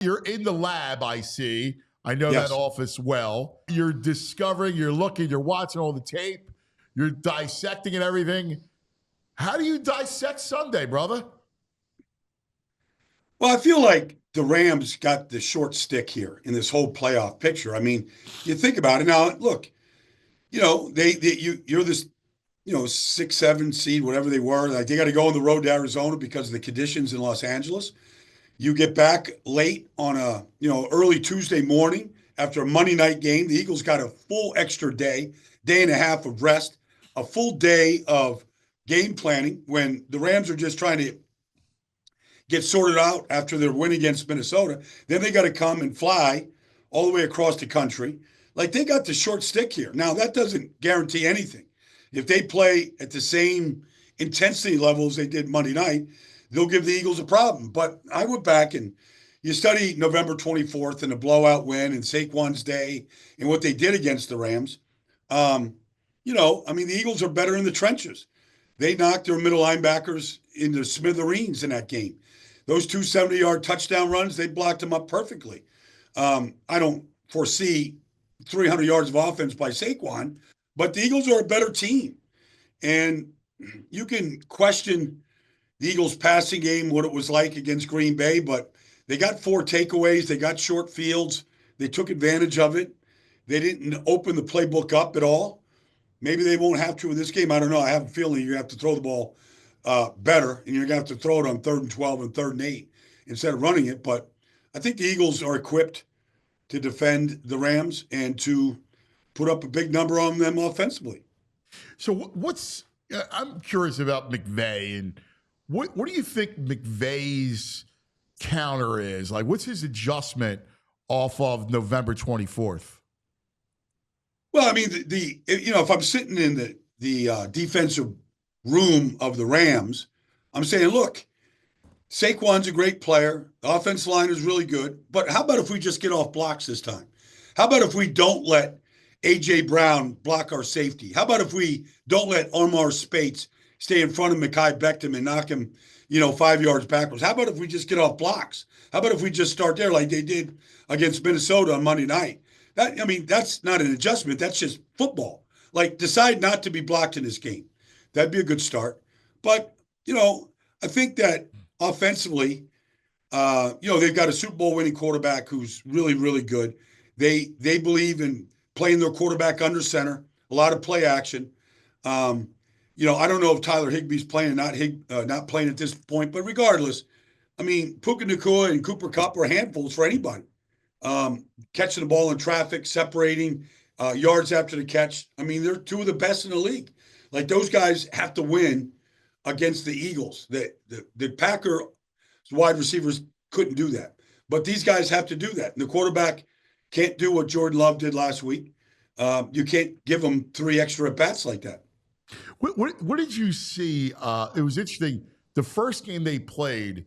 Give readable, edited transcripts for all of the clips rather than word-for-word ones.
You're in the lab, I see. I know that Yes. office well. You're discovering, you're looking, you're watching all the tape, you're dissecting and everything. How do you dissect Sunday, brother? Well, I feel like the Rams got the short stick here in this whole playoff picture. I mean, you think about it now. Look, you're this 6, 7 seed, whatever they were. Like they got to go on the road to Arizona because of the conditions in Los Angeles. You get back late on a early Tuesday morning after a Monday night game. The Eagles got a full extra day and a half of rest, a full day of game planning when the Rams are just trying to get sorted out after their win against Minnesota. Then they got to come and fly all the way across the country. Like they got the short stick here. Now, that doesn't guarantee anything. If they play at the same intensity levels they did Monday night, they'll give the Eagles a problem. But I went back and you study November 24th and the blowout win and Saquon's day and what they did against the Rams. The Eagles are better in the trenches. They knocked their middle linebackers into smithereens in that game. Those two 70-yard touchdown runs, they blocked them up perfectly. I don't foresee 300 yards of offense by Saquon, but the Eagles are a better team. And you can question the Eagles' passing game, what it was like against Green Bay, but they got 4 takeaways. They got short fields. They took advantage of it. They didn't open the playbook up at all. Maybe they won't have to in this game. I don't know. I have a feeling you're going to have to throw the ball better, and you're going to have to throw it on 3rd and 12 and 3rd and 8 instead of running it. But I think the Eagles are equipped to defend the Rams and to put up a big number on them offensively. So I'm curious about McVay, and what do you think McVay's counter is? Like, what's his adjustment off of November 24th? Well, I mean, if I'm sitting in the defensive room of the Rams, I'm saying, look, Saquon's a great player. The offensive line is really good. But how about if we just get off blocks this time? How about if we don't let A.J. Brown block our safety? How about if we don't let Omar Spates stay in front of Mekhi Becton and knock him, 5 yards backwards? How about if we just get off blocks? How about if we just start there like they did against Minnesota on Monday night? That's not an adjustment. That's just football. Like, decide not to be blocked in this game. That'd be a good start. But, I think that offensively, they've got a Super Bowl winning quarterback who's really, really good. They believe in playing their quarterback under center, a lot of play action. I don't know if Tyler Higbee's playing or not playing at this point, but regardless, Puka Nacua and Cooper Kupp are handfuls for anybody. Catching the ball in traffic, separating, yards after the catch. They're 2 of the best in the league. Like, those guys have to win against the Eagles. The Packers wide receivers couldn't do that. But these guys have to do that. And the quarterback can't do what Jordan Love did last week. You can't give them 3 extra at-bats like that. What did you see? It was interesting. The first game they played,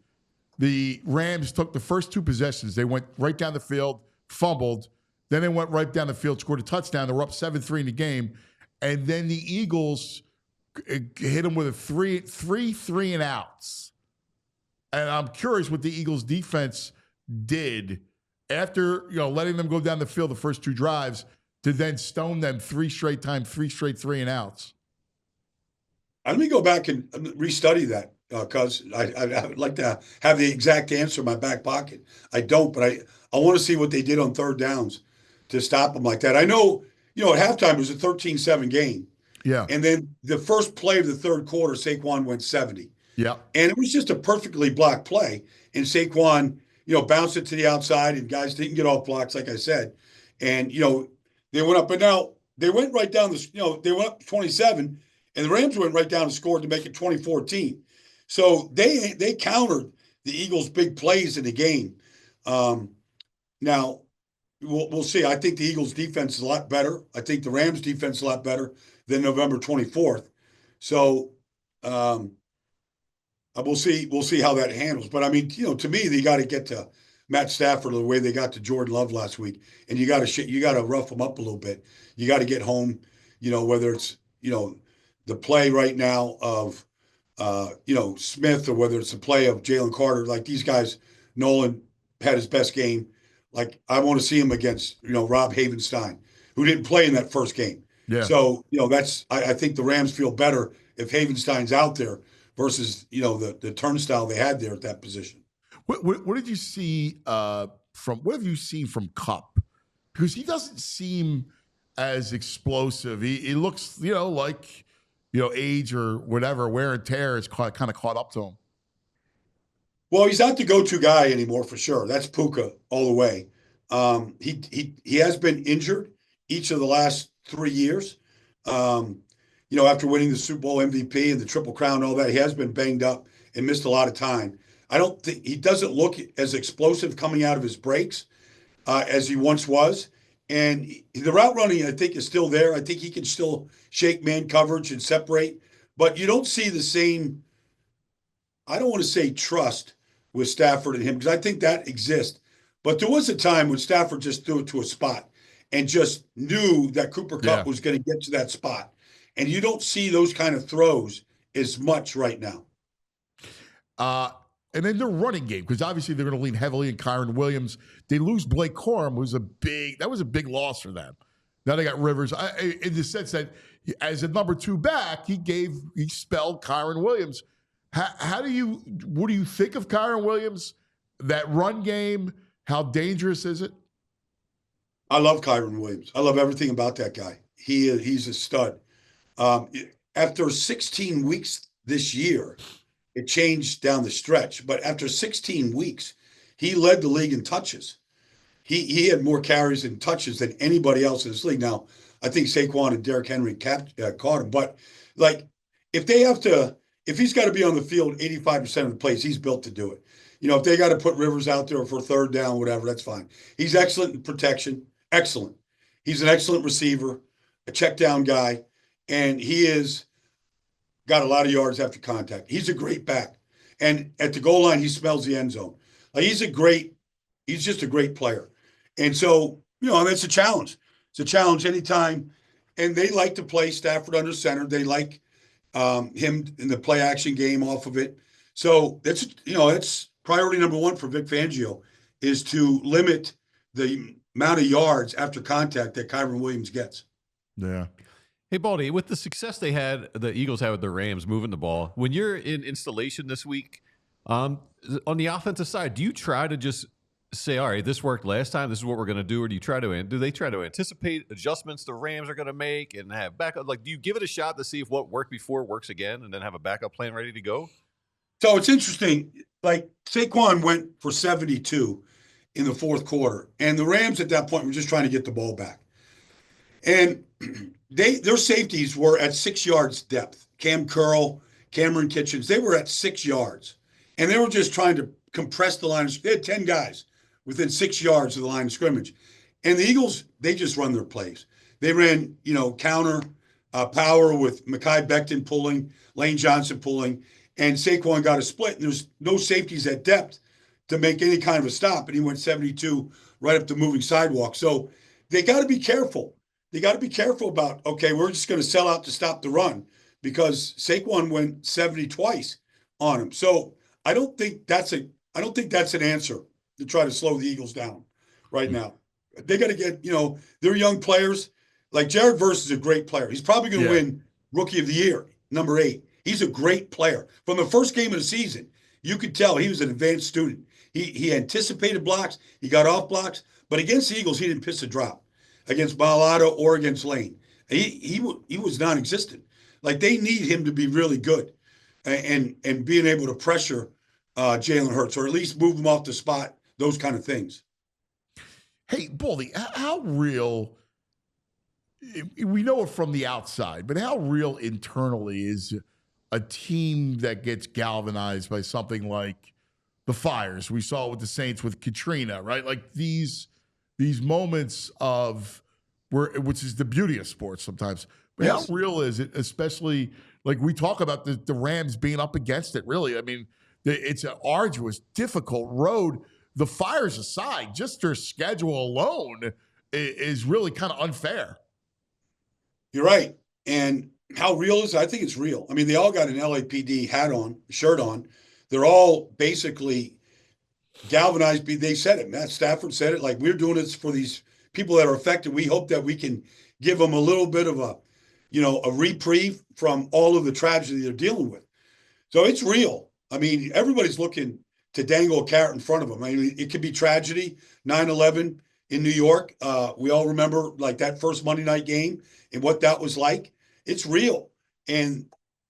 the Rams took the first 2 possessions. They went right down the field, fumbled. Then they went right down the field, scored a touchdown. They were up 7-3 in the game. And then the Eagles hit them with a three and outs. And I'm curious what the Eagles defense did after, letting them go down the field the first 2 drives to then stone them 3 straight 3 and outs. Let me go back and restudy that because I would like to have the exact answer in my back pocket. I don't, but I want to see what they did on 3rd downs to stop them like that. I know, at halftime it was a 13-7 game. Yeah. And then the first play of the 3rd quarter, Saquon went 70. Yeah. And it was just a perfectly blocked play. And Saquon, bounced it to the outside and guys didn't get off blocks, like I said. And, they went up. But now they went right down they went up 27. And the Rams went right down and scored to make it 2014. So they countered the Eagles' big plays in the game. Now, we'll see. I think the Eagles' defense is a lot better. I think the Rams' defense is a lot better than November 24th. So we'll see how that handles. But, to me, they got to get to Matt Stafford the way they got to Jordan Love last week. And you got to rough them up a little bit. You got to get home, whether it's, the play right now of, Smith or whether it's the play of Jalen Carter, like these guys, Nolan had his best game. Like, I want to see him against, Rob Havenstein, who didn't play in that first game. Yeah. So, I think the Rams feel better if Havenstein's out there versus, the turnstile they had there at that position. What did you see what have you seen from Kupp? Because he doesn't seem as explosive. He looks, like, age or whatever, wear and tear is kind of caught up to him. Well, he's not the go-to guy anymore for sure. That's Puka all the way. He has been injured each of the last 3 years. After winning the Super Bowl MVP and the Triple Crown and all that, he has been banged up and missed a lot of time. I don't think he doesn't look as explosive coming out of his breaks as he once was. And the route running, I think, is still there. I think he can still shake man coverage and separate, but you don't see the same, I don't want to say trust with Stafford and him, because I think that exists. But there was a time when Stafford just threw it to a spot and just knew that Cooper Kupp was going to get to that spot. And you don't see those kind of throws as much right now. And then their running game, because obviously they're going to lean heavily in Kyron Williams. They lose Blake Corum, who's that was a big loss for them. Now they got Rivers, in the sense that as a number 2 back, he spelled Kyron Williams. What do you think of Kyron Williams? That run game, how dangerous is it? I love Kyron Williams. I love everything about that guy. He's a stud. After 16 weeks this year, it changed down the stretch, but after 16 weeks, he led the league in touches. He had more carries and touches than anybody else in this league. Now, I think Saquon and Derrick Henry caught him, but like if he's got to be on the field 85% of the plays, he's built to do it. If they got to put Rivers out there for third down, whatever, that's fine. He's excellent in protection, excellent. He's an excellent receiver, a check down guy, and he is got a lot of yards after contact. He's a great back. And at the goal line, he smells the end zone. Like he's just a great player. And so, that's a challenge. It's a challenge anytime. And they like to play Stafford under center. They like him in the play action game off of it. So that's priority number 1 for Vic Fangio is to limit the amount of yards after contact that Kyron Williams gets. Yeah. Hey, Baldy, with the success the Eagles had with the Rams moving the ball, when you're in installation this week, on the offensive side, do you try to just say, all right, this worked last time, this is what we're going to do, or do they try to anticipate adjustments the Rams are going to make and have backup? Like, do you give it a shot to see if what worked before works again and then have a backup plan ready to go? So it's interesting. Like Saquon went for 72 in the fourth quarter, and the Rams at that point were just trying to get the ball back. And their safeties were at 6 yards depth. Cam Curl, Cameron Kitchens, they were at 6 yards. And they were just trying to compress the line. They had 10 guys within 6 yards of the line of scrimmage. And the Eagles, they just run their plays. They ran, counter power with Mekhi Becton pulling, Lane Johnson pulling, and Saquon got a split. And there's no safeties at depth to make any kind of a stop. And he went 72 right up the moving sidewalk. So they got to be careful. They got to be careful about, okay, we're just going to sell out to stop the run because Saquon went 70 twice on him. So I don't think that's an answer to try to slow the Eagles down right now. They got to get, they're young players. Like Jared Verse is a great player. He's probably going to win Rookie of the Year, number 8. He's a great player. From the first game of the season, you could tell he was an advanced student. He anticipated blocks. He got off blocks. But against the Eagles, he didn't piss a drop. Against Malado or against Lane, he was non-existent. Like they need him to be really good, and being able to pressure Jalen Hurts or at least move him off the spot. Those kind of things. Hey, Baldy, how real? We know it from the outside, but how real internally is a team that gets galvanized by something like the fires we saw with the Saints with Katrina, right? Like these moments of which is the beauty of sports sometimes. But how real is it, especially like we talk about the Rams being up against it, really? I mean, it's an arduous, difficult road. The fires aside, just their schedule alone is really kind of unfair. You're right. And how real is it? I think it's real. I mean, they all got an LAPD shirt on. They're all basically galvanized. They said it. Matt Stafford said it. Like, we're doing this for these people that are affected. We hope that we can give them a little bit of a reprieve from all of the tragedy they're dealing with. So it's real. I mean, everybody's looking to dangle a carrot in front of them. I mean, it could be tragedy, 9/11 in New York. We all remember like that first Monday night game and what that was like. It's real. And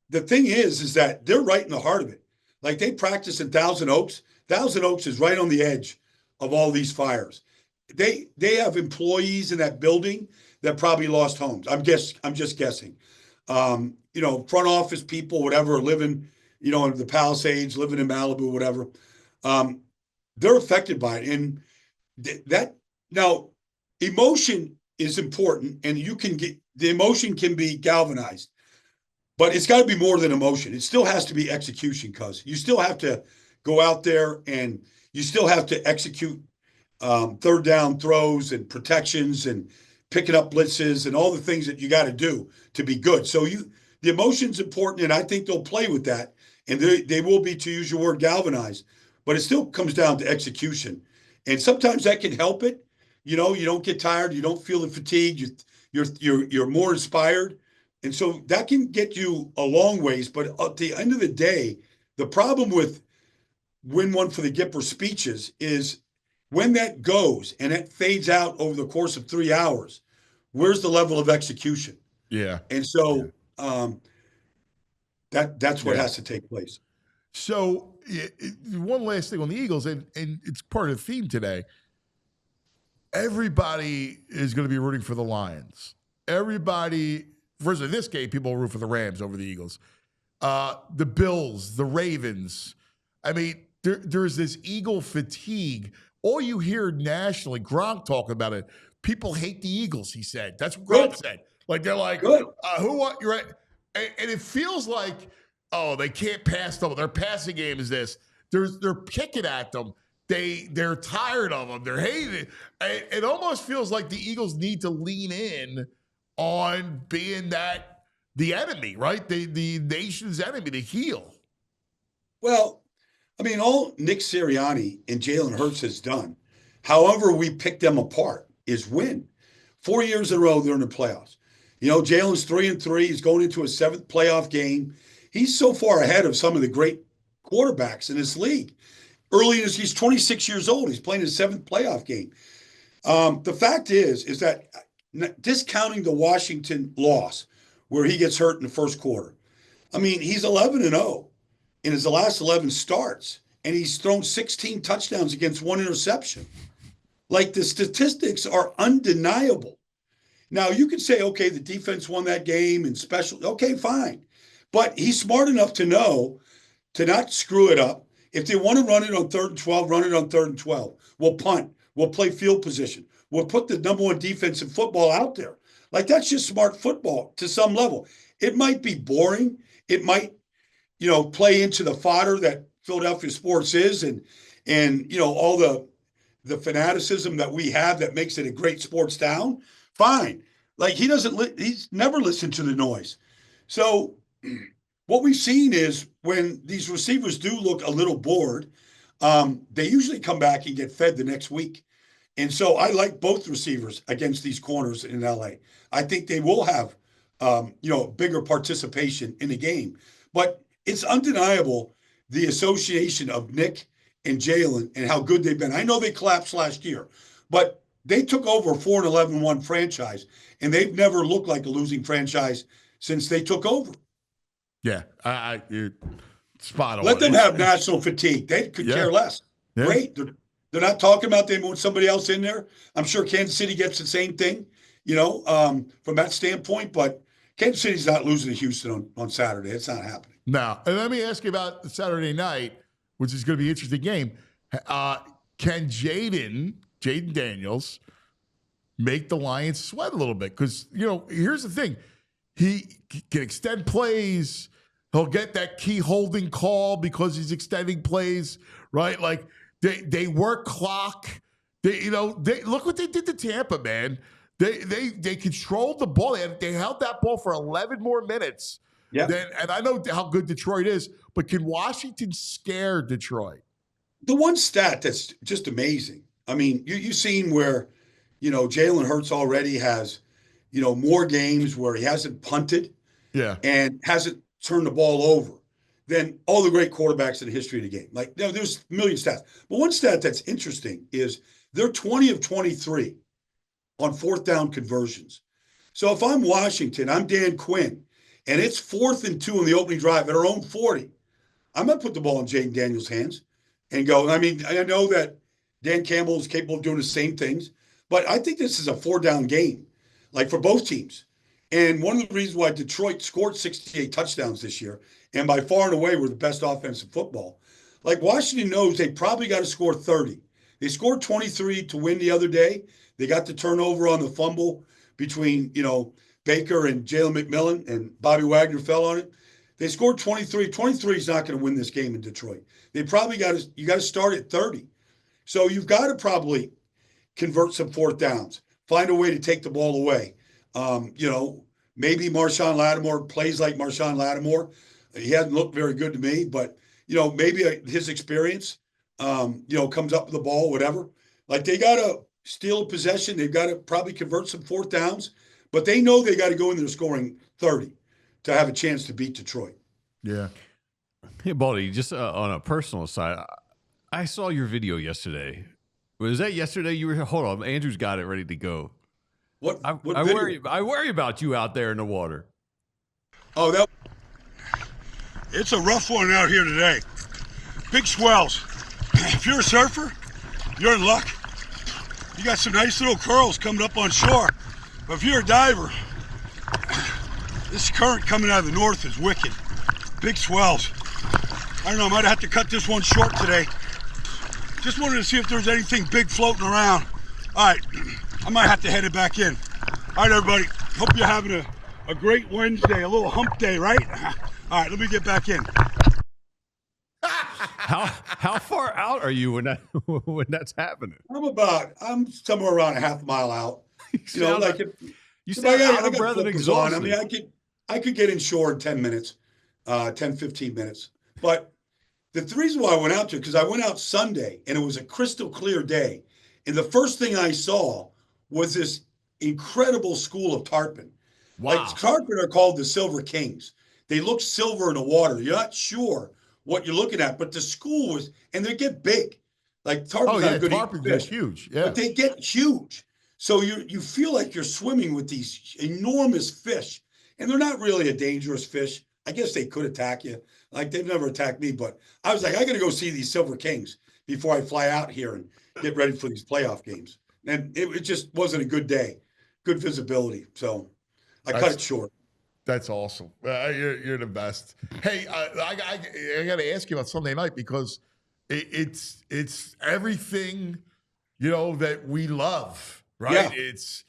the thing is that they're right in the heart of it. Like, they practice in Thousand Oaks. Thousand Oaks is right on the edge of all these fires. They have employees in that building that probably lost homes. I'm just guessing. Front office people, whatever, living, in the Palisades, living in Malibu, whatever. They're affected by it. And that now, emotion is important, and the emotion can be galvanized, but it's got to be more than emotion. It still has to be execution, because you still have to go out there and you still have to execute third down throws and protections and picking up blitzes and all the things that you got to do to be good. So the emotion's important, and I think they'll play with that, and they will be, to use your word, galvanized. But it still comes down to execution, and sometimes that can help it. You don't get tired, you don't feel the fatigue, you're more inspired, and so that can get you a long ways. But at the end of the day, the problem with win one for the Gipper speeches is when that goes and it fades out over the course of 3 hours, where's the level of execution? Yeah. And so that's what has to take place. So one last thing on the Eagles, and it's part of the theme today. Everybody is going to be rooting for the Lions. Everybody, first in this game, people will root for the Rams over the Eagles. The Bills, the Ravens. I mean, there's this Eagle fatigue. All you hear nationally, Gronk talking about it. People hate the Eagles, he said. That's what Gronk said. Like, they're like, who want you're right? And it feels like, oh, they can't pass them. Their passing game is this. They're kicking at them. They're tired of them. They're hating it. It almost feels like the Eagles need to lean in on being the enemy, right? The nation's enemy, the heel. Well, I mean, all Nick Sirianni and Jalen Hurts has done, however we pick them apart, is win. 4 years in a row, they're in the playoffs. Jalen's 3-3. He's going into his 7th playoff game. He's so far ahead of some of the great quarterbacks in this league. He's 26 years old. He's playing his 7th playoff game. The fact is that discounting the Washington loss, where he gets hurt in the first quarter, I mean, he's 11-0 in his last 11 starts, and he's thrown 16 touchdowns against 1 interception. Like, the statistics are undeniable. Now, you could say, okay, the defense won that game and special. Okay, fine. But he's smart enough to know to not screw it up. If they want to run it on 3rd and 12, run it on 3rd and 12. We'll punt. We'll play field position. We'll put the number 1 defense in football out there. Like, that's just smart football to some level. It might be boring. It might, play into the fodder that Philadelphia sports is, and all the fanaticism that we have that makes it a great sports town. Fine. Like, he's never listened to the noise. So what we've seen is when these receivers do look a little bored, they usually come back and get fed the next week. And so I like both receivers against these corners in LA. I think they will have, bigger participation in the game. But it's undeniable the association of Nick and Jalen and how good they've been. I know they collapsed last year, but they took over a 4-11-1 franchise, and they've never looked like a losing franchise since they took over. Yeah, you're spot on. Let them have national fatigue. They could care less. Yeah. Great. They're not talking about they want somebody else in there. I'm sure Kansas City gets the same thing, from that standpoint. But Kansas City's not losing to Houston on Saturday. It's not happening. No. And let me ask you about the Saturday night, which is going to be an interesting game. Can Jaden Daniels make the Lions sweat a little bit? Because, here's the thing. He can extend plays. He'll get that key holding call because he's extending plays, right? Like, they work clock. They look what they did to Tampa, man. They controlled the ball. They held that ball for 11 more minutes. Yeah. And I know how good Detroit is, but can Washington scare Detroit? The one stat that's just amazing. I mean, you've seen where, Jalen Hurts already has, more games where he hasn't punted Yeah. and hasn't turned the ball over than all the great quarterbacks in the history of the game. Like, there's a million stats. But one stat that's interesting is they're 20 of 23 on fourth down conversions. So if I'm Washington, I'm Dan Quinn, and it's 4th and 2 in the opening drive at our own 40, I'm going to put the ball in Jaden Daniels' hands and go. I mean, I know that Dan Campbell is capable of doing the same things, but I think this is a 4-down game, like for both teams. And one of the reasons why Detroit scored 68 touchdowns this year, and by far and away were the best offense in football, like Washington knows they probably got to score 30. They scored 23 to win the other day. They got the turnover on the fumble between, Baker and Jalen McMillan, and Bobby Wagner fell on it. They scored 23. 23 is not going to win this game in Detroit. They probably you got to start at 30. So you've got to probably convert some fourth downs, find a way to take the ball away. Maybe Marshawn Lattimore plays like Marshawn Lattimore. He hasn't looked very good to me, but, maybe his experience, comes up with the ball, whatever. Like, they got to steal a possession. They've got to probably convert some fourth downs, but they know they got to go in there scoring 30 to have a chance to beat Detroit. Yeah. Hey, Baldy, just on a personal side, I saw your video yesterday. Was that yesterday? You were hold on. Andrew's got it ready to go. What I worry about you out there in the water. Oh, it's a rough one out here today. Big swells. If you're a surfer, you're in luck. You got some nice little curls coming up on shore. But if you're a diver, this current coming out of the north is wicked. Big swells. I don't know, I might have to cut this one short today. Just wanted to see if there's anything big floating around. All right, I might have to head it back in. All right, everybody, hope you're having a great Wednesday, a little hump day, right? All right, let me get back in. How far out are you when that's happening? I'm somewhere around a half mile out. You sound out of breath and exhausted. I mean, I could get inshore in 10 minutes, 10, 15 minutes. But the reason why I went out to it, because I went out Sunday and it was a crystal clear day. And the first thing I saw was this incredible school of tarpon. Wow. Like, tarpon are called the Silver Kings. They look silver in the water. You're not sure what you're looking at, but the school was, and they get big. Like, tarpons are good tarpons fish, are huge. Yeah. but they get huge. So you feel like you're swimming with these enormous fish, and they're not really a dangerous fish. I guess they could attack you. Like, they've never attacked me, but I was like, I got to go see these Silver Kings before I fly out here and get ready for these playoff games. And it just wasn't a good day, good visibility. So I cut it short. That's awesome. You're the best. Hey, I got to ask you about Sunday night, because it's everything, that we love, right? Yeah. It's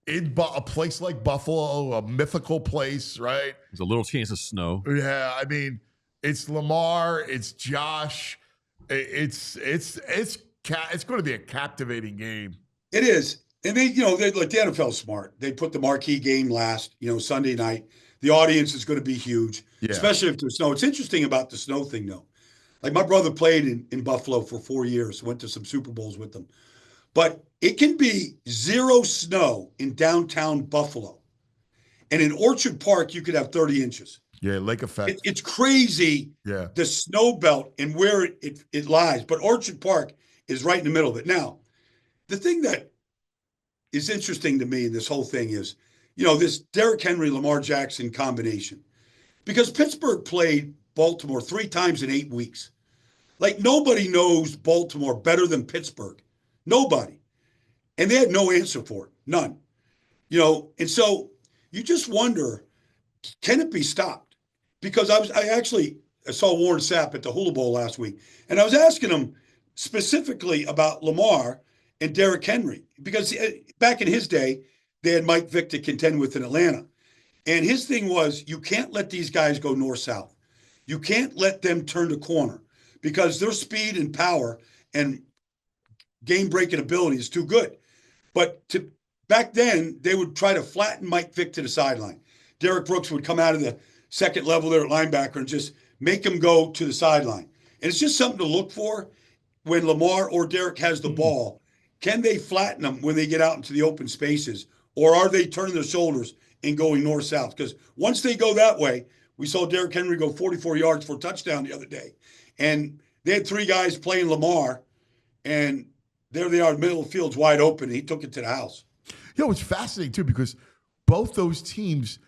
in a place like Buffalo, a mythical place, right? There's a little chance of snow. Yeah, I mean, it's Lamar, it's Josh, it's going to be a captivating game. It is. And they like, the NFL's smart. They put the marquee game last, Sunday night. The audience is going to be huge, especially if there's snow. It's interesting about the snow thing, though. Like, my brother played in Buffalo for 4 years, went to some Super Bowls with them. But it can be 0 snow in downtown Buffalo. And in Orchard Park, you could have 30 inches. Yeah, lake effect. It's crazy, the snow belt and where it lies. But Orchard Park is right in the middle of it. Now, the thing that is interesting to me in this whole thing is, this Derrick Henry, Lamar Jackson combination. Because Pittsburgh played Baltimore 3 times in 8 weeks. Like, nobody knows Baltimore better than Pittsburgh. Nobody. And they had no answer for it. None. And so you just wonder, can it be stopped? Because I saw Warren Sapp at the Hula Bowl last week, and I was asking him specifically about Lamar and Derrick Henry, because back in his day, they had Mike Vick to contend with in Atlanta. And his thing was, you can't let these guys go north-south. You can't let them turn the corner, because their speed and power and game-breaking ability is too good. But back then, they would try to flatten Mike Vick to the sideline. Derek Brooks would come out of the second level there at linebacker and just make him go to the sideline. And it's just something to look for. when Lamar or Derek has the ball, can they flatten them when they get out into the open spaces, or are they turning their shoulders and going north-south? Because once they go that way, we saw Derrick Henry go 44 yards for a touchdown the other day. And they had 3 guys playing Lamar, and there they are, middle of the field's wide open, and he took it to the house. It's fascinating, too, because both those teams,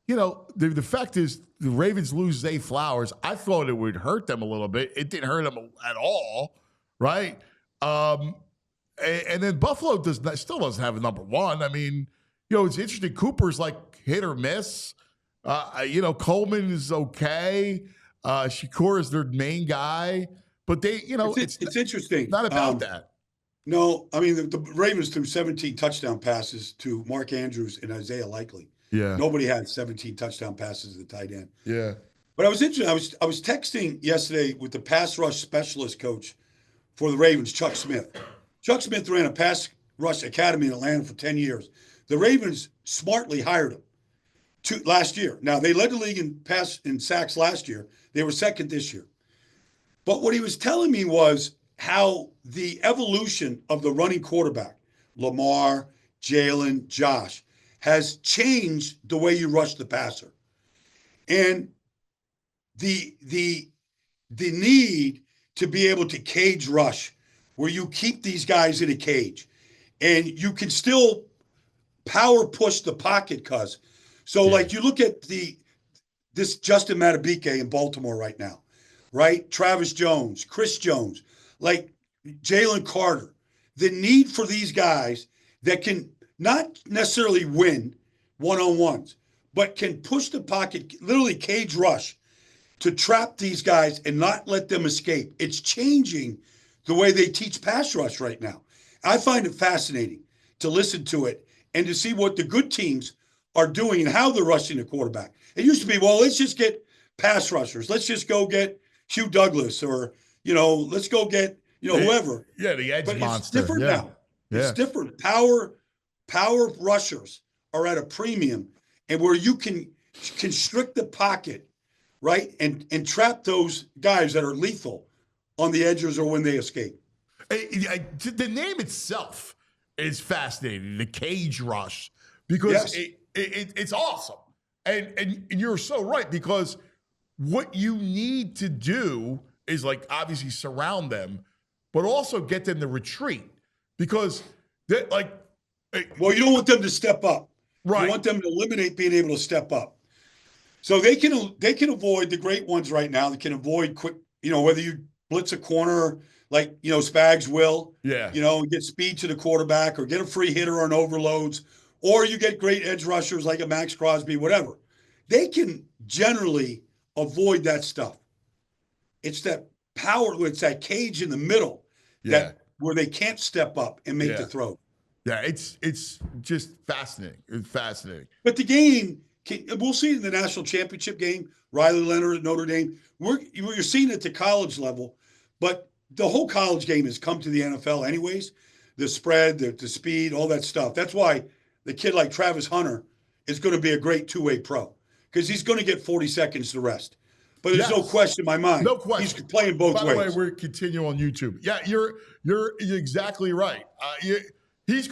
the fact is the Ravens lose Zay Flowers. I thought it would hurt them a little bit. It didn't hurt them at all, right? And then Buffalo still doesn't have a number one. I mean, it's interesting. Cooper's like hit or miss. Coleman is okay. Shakur is their main guy. But they, it's interesting. Not about that. No, I mean, the Ravens threw 17 touchdown passes to Mark Andrews and Isaiah Likely. Yeah. Nobody had 17 touchdown passes at the tight end. Yeah. But I was interested. I was texting yesterday with the pass rush specialist coach for the Ravens, Chuck Smith. Chuck Smith ran a pass rush academy in Atlanta for 10 years. The Ravens smartly hired him last year. Now, they led the league in sacks last year. They were second this year. But what he was telling me was how the evolution of the running quarterback, Lamar, Jalen, Josh, has changed the way you rush the passer. And the need to be able to cage rush, where you keep these guys in a cage and you can still power push the pocket, cuz. So like you look at this Justin Madubuike in Baltimore right now, right? Travis Jones, Chris Jones, like Jalen Carter. The need for these guys that can not necessarily win one-on-ones, but can push the pocket, literally cage rush, to trap these guys and not let them escape. It's changing the way they teach pass rush right now. I find it fascinating to listen to it and to see what the good teams are doing and how they're rushing the quarterback. It used to be, well, let's just get pass rushers. Let's just go get Hugh Douglas, or, let's go get, whoever. Yeah, the edge but monster. It's different now. Yeah. It's different. Power rushers are at a premium, and where you can constrict the pocket, right, and trap those guys that are lethal on the edges or when they escape. The name itself is fascinating, the cage rush, because it's awesome. And you're so right, because what you need to do is, like, obviously surround them, but also get them to retreat, because they well, you don't want them to step up. Right. You want them to eliminate being able to step up. So they can avoid the great ones right now. They can avoid quick, whether you blitz a corner like, Spags will, get speed to the quarterback, or get a free hitter on overloads, or you get great edge rushers like a Max Crosby, whatever. They can generally avoid that stuff. It's that power, it's that cage in the middle where they can't step up and make the throw. Yeah, it's just fascinating. It's fascinating. But the game, we'll see it in the national championship game, Riley Leonard at Notre Dame. You're seeing it at the college level, but the whole college game has come to the NFL anyways. The spread, the speed, all that stuff. That's why the kid like Travis Hunter is going to be a great two-way pro, because he's going to get 40 seconds to rest. But there's no question in my mind. No question. He's playing both ways. By the way, we're continuing on YouTube. Yeah, you're exactly right. He's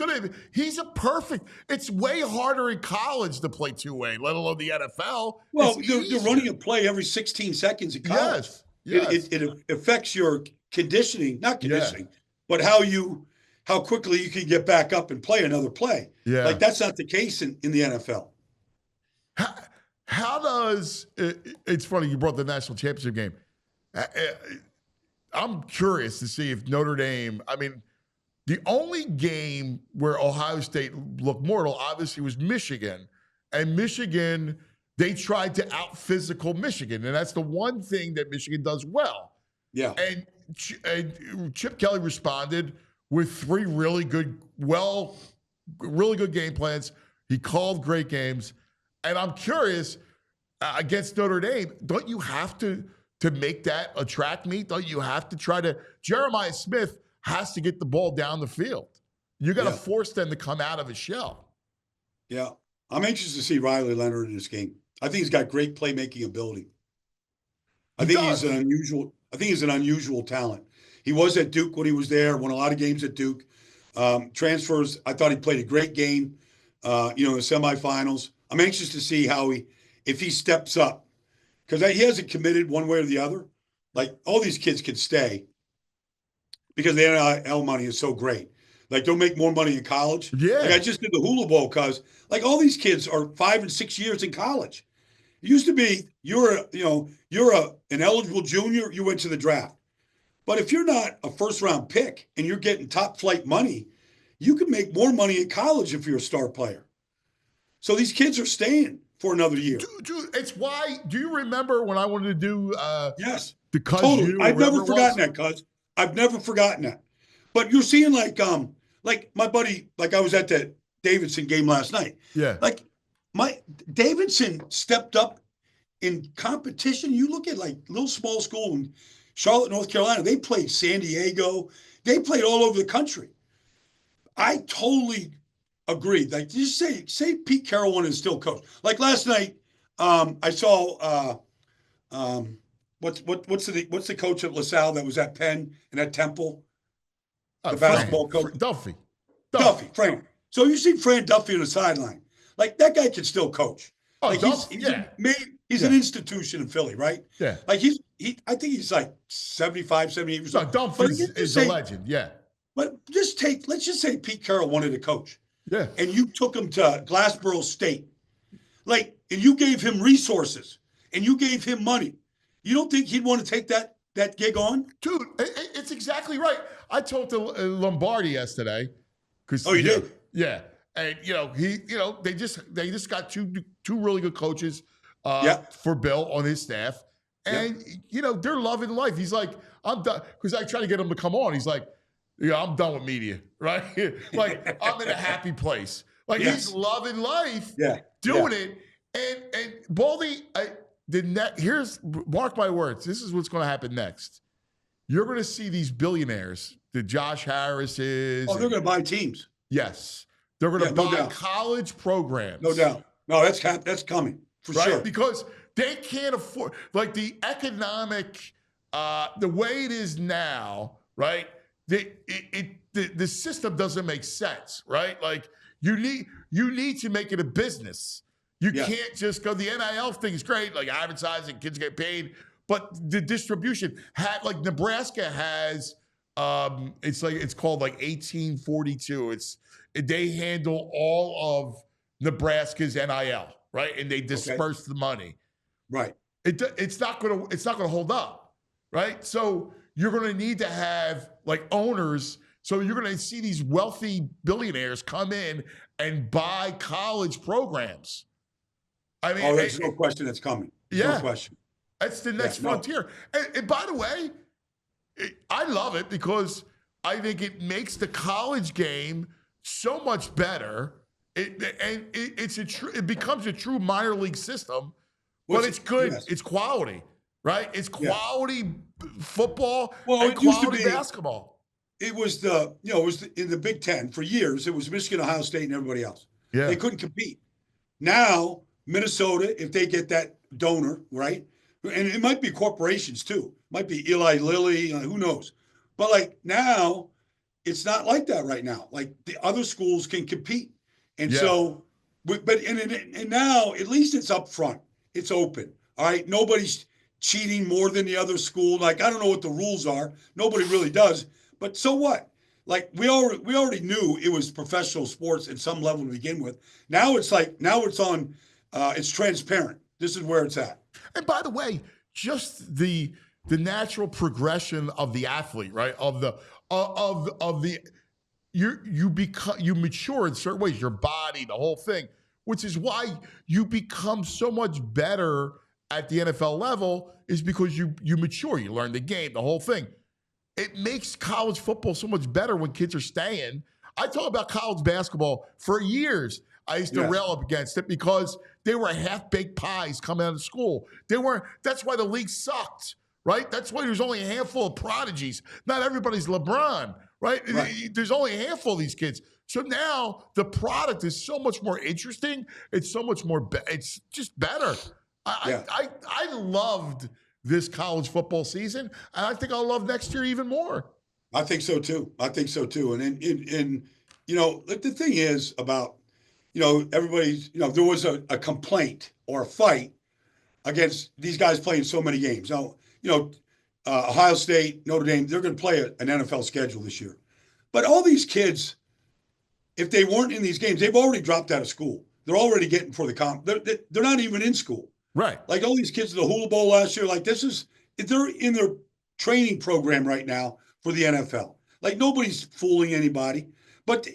a perfect. It's way harder in college to play two-way, let alone the NFL. Well, you're running a play every 16 seconds in college. Yes. It affects your conditioning, not conditioning, but how quickly you can get back up and play another play. Yeah. Like, that's not the case in the NFL. How does it's funny you brought the national championship game. I'm curious to see if Notre Dame, I mean, the only game where Ohio State looked mortal obviously was Michigan. And Michigan, they tried to out-physical Michigan. And that's the one thing that Michigan does well. Yeah. And Chip Kelly responded with 3 really good game plans. He called great games. And I'm curious, against Notre Dame, don't you have to make that a track meet? Don't you have to try to – Jeremiah Smith has to get the ball down the field. You got to force them to come out of a shell. Yeah. I'm anxious to see Riley Leonard in this game. I think he's got great playmaking ability. I think he's an unusual talent. He was at Duke when he was there, won a lot of games at Duke. Transfers, I thought he played a great game, in the semifinals. I'm anxious to see if he steps up, because he hasn't committed one way or the other. Like, all these kids can stay because the NIL money is so great. Like, they'll make more money in college. Yeah. Like, I just did the Hula Bowl because, like, all these kids are 5 and 6 years in college. It used to be you're an eligible junior, you went to the draft. But if you're not a first-round pick and you're getting top-flight money, you can make more money in college if you're a star player. So these kids are staying for another year. Dude, it's why. Do you remember when I wanted to do? Yes, because totally. you. I've never forgotten that, cuz. I've never forgotten that. But you're seeing like my buddy, like I was at the Davidson game last night. Yeah. Like Davidson stepped up in competition. You look at like little small school in Charlotte, North Carolina. They played San Diego. They played all over the country. I totally agree. Like, just say Pete Carroll wanted to still coach. Like last night, I saw what's the coach at LaSalle that was at Penn and at Temple? The basketball coach. Duffy. Fran. So you see Fran Duffy on the sideline. Like, that guy can still coach. Oh, like he's an institution in Philly, right? Yeah. Like I think he's like 75, 78%. No, Duffy is a legend. Yeah. But let's just say Pete Carroll wanted to coach. Yeah. And you took him to Glassboro State. Like, and you gave him resources and you gave him money. You don't think he'd want to take that gig on? Dude, it's exactly right. I talked to Lombardi yesterday. Oh, you did? Yeah. And they just got two really good coaches for Bill on his staff. And they're loving life. He's like, I'm done, because I try to get him to come on. He's like, yeah, I'm done with media, right? Like, I'm in a happy place. Like, he's loving life, doing it. And Baldy, mark my words, this is what's going to happen next. You're going to see these billionaires, the Josh Harrises. Oh, they're going to buy teams. Yes. They're going to buy college programs. No doubt. No, that's coming for sure. Because they can't afford, like, the economic, the way it is now, right? The system doesn't make sense, right? Like, you need to make it a business. You can't just go, the NIL thing is great, like advertising, kids get paid, but the distribution like Nebraska has, it's called like 1842. They handle all of Nebraska's NIL, right? And they disperse the money. Right. It's not gonna hold up, right? So you're gonna need to have like owners. So you're gonna see these wealthy billionaires come in and buy college programs. I mean, there's no question that's coming. No question. That's the next frontier. And by the way, I love it because I think it makes the college game so much better. It becomes a true minor league system, but it's good. Yes. It's quality, right? It's quality football and quality basketball. It was in the Big Ten for years. It was Michigan, Ohio State, and everybody else. Yeah. They couldn't compete. Now, Minnesota, if they get that donor, right? And it might be corporations too. It might be Eli Lilly, who knows? But like now, it's not like that right now. Like the other schools can compete. And so, but now at least it's up front. It's open. All right. Nobody's cheating more than the other school. Like, I don't know what the rules are. Nobody really does. But so what? Like we already knew it was professional sports at some level to begin with. Now it's on. It's transparent. This is where it's at. And by the way, just the natural progression of the athlete, right? You mature in certain ways, your body, the whole thing, which is why you become so much better at the NFL level, is because you mature, you learn the game, the whole thing. It makes college football so much better when kids are staying. I talk about college basketball for years. I used to rail up against it because they were half-baked pies coming out of school. That's why the league sucked, right? That's why there's only a handful of prodigies. Not everybody's LeBron, right? There's only a handful of these kids. So now the product is so much more interesting. It's so much more, it's just better. I loved this college football season. And I think I'll love next year even more. I think so too. And the thing is about, everybody's, there was a complaint or a fight against these guys playing so many games. Now, Ohio State, Notre Dame, they're going to play an NFL schedule this year. But all these kids, if they weren't in these games, they've already dropped out of school. They're already getting for the comp. They're not even in school. Right. Like all these kids at the Hula Bowl last year, they're in their training program right now for the NFL. Like nobody's fooling anybody. But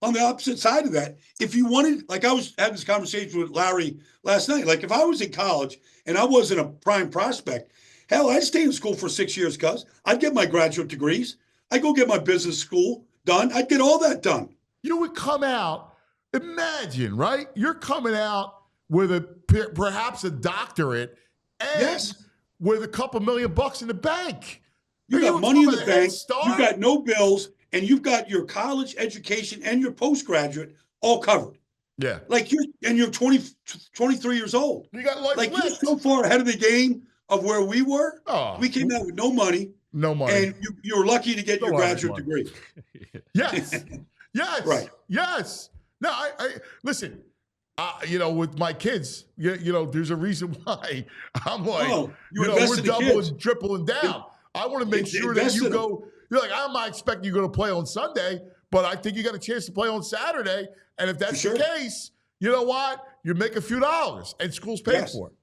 on the opposite side of that, if you wanted, like I was having this conversation with Larry last night, like if I was in college and I wasn't a prime prospect, hell, I'd stay in school for 6 years, cuz I'd get my graduate degrees. I'd go get my business school done. I'd get all that done. You would come out, imagine, right? You're coming out with perhaps a doctorate and with a couple $1 million in the bank. You got money in the bank, you got no bills, and you've got your college education and your postgraduate all covered. Yeah. Like you're 23 years old. You got life like left. You're so far ahead of the game of where we were. Oh. We came out with no money. And you were lucky to get your graduate degree. Yes. Yes. Right. Yes. No, I listen, with my kids, there's a reason why I'm like, we're doubling and tripling down. I want to make sure that you go. You're like, I'm not expecting you to go to play on Sunday, but I think you got a chance to play on Saturday. And if that's the case, you know what? You make a few dollars and school's paid for it.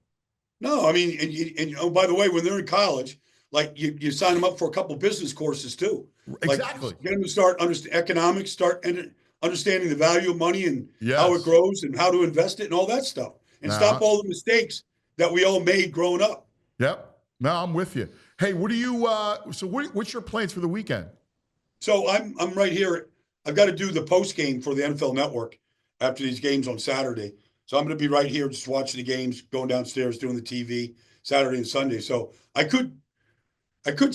No, I mean, and by the way, when they're in college, like you sign them up for a couple business courses too. Exactly. Like, get them to start economics, start understanding the value of money and how it grows and how to invest it and all that stuff. And stop all the mistakes that we all made growing up. Yep. No, I'm with you. Hey, what do you? What's your plans for the weekend? So I'm right here. I've got to do the post game for the NFL Network after these games on Saturday. So I'm going to be right here, just watching the games, going downstairs, doing the TV Saturday and Sunday. So I could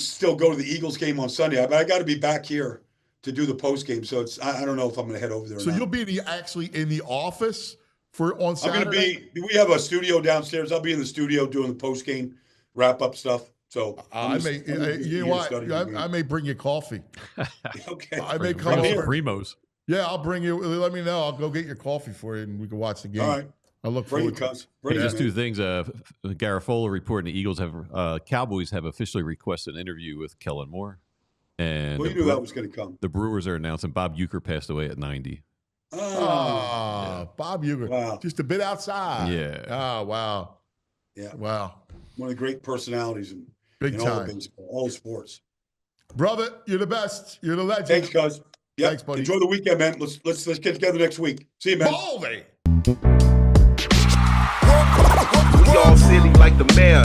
still go to the Eagles game on Sunday, but I got to be back here to do the post game. So I don't know if I'm going to head over there. So you'll be actually in the office on Saturday. I'm going to be. We have a studio downstairs. I'll be in the studio doing the post game wrap up stuff. So I may bring you coffee. Okay. I may come over. Primos. Yeah, I'll bring you. Let me know. I'll go get your coffee for you, and we can watch the game. All right. I look forward to it. Just two things. Garofolo reporting the Eagles Cowboys have officially requested an interview with Kellen Moore. And you knew that was going to come. The Brewers are announcing Bob Uecker passed away at 90. Bob Uecker. Wow. Just a bit outside. Yeah. Oh, wow. Yeah. Wow. One of the great personalities in all sports. Brother, you're the best. You're the legend. Thanks, cuz. Yeah. Thanks, buddy. Enjoy the weekend, man. Let's get together next week. See you, man. Baldy. We all silly like the mayor.